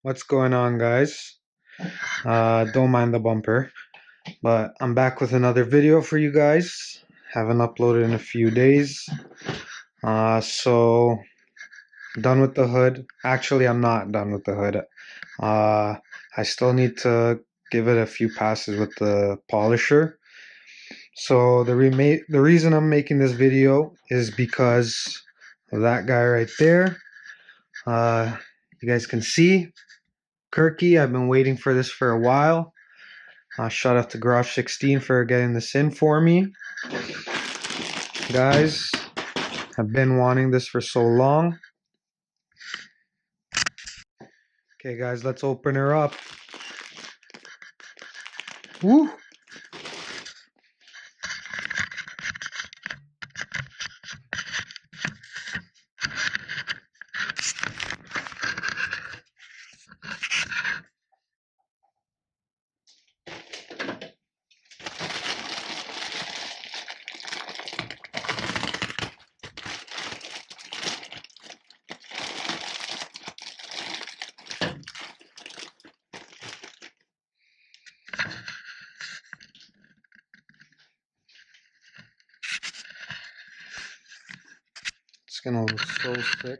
What's going on, guys? Don't mind the bumper, but I'm back with another video for you guys. Haven't uploaded in a few days. So done with the hood. Actually, I'm not done with the hood. I still need to give it a few passes with the polisher. So the reason I'm making this video is because of that guy right there. You guys can see Kirkey. I've been waiting for this for a while. Shout out to Garage 16 for getting this in for me. Guys, I've been wanting this for so long. Okay, guys, let's open her up. Woo! It's gonna look so sick.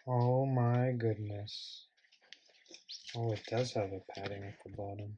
Oh my goodness. Oh, it does have a padding at the bottom.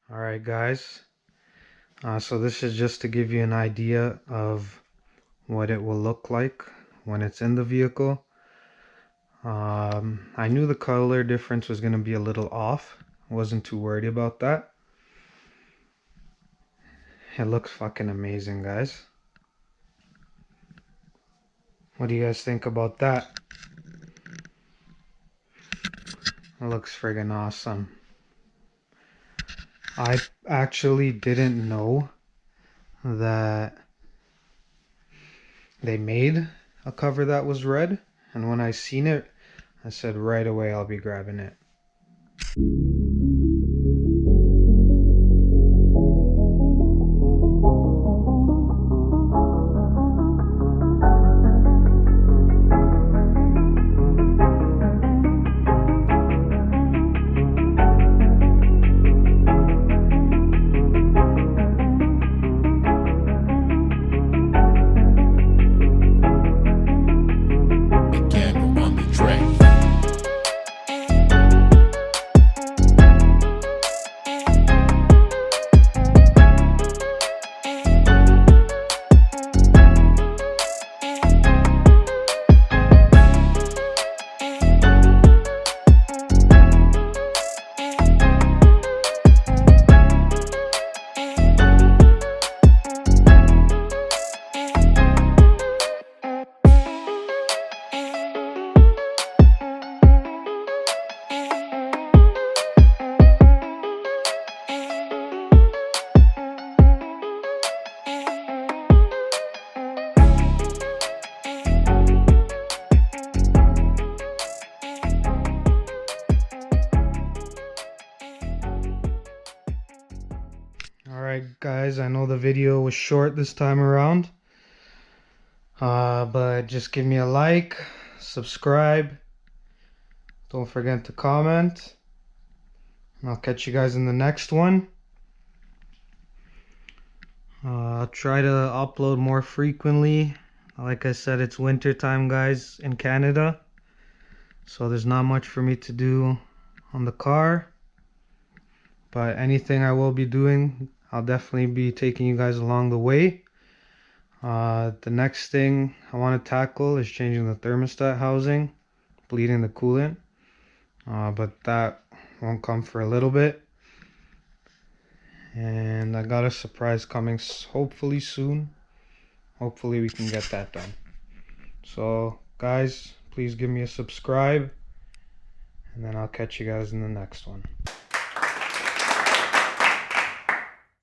Alright, guys. So this is just to give you an idea of what it will look like when it's in the vehicle. I knew the color difference was going to be a little off. Wasn't too worried about that. It looks fucking amazing, guys. What do you guys think about that? It looks friggin' awesome. I actually didn't know that they made a cover that was red. and when I seen it, I said right away I'll be grabbing it. Alright guys, I know the video was short this time around, but just give me a like, subscribe, don't forget to comment, and I'll catch you guys in the next one. I'll try to upload more frequently. Like I said, it's winter time guys in Canada, so there's not much for me to do on the car, but anything I will be doing, I'll definitely be taking you guys along the way. The next thing I want to tackle is changing the thermostat housing, bleeding the coolant, but that won't come for a little bit. And I got a surprise coming hopefully soon. Hopefully we can get that done. So guys, please give me a subscribe, and then I'll catch you guys in the next one.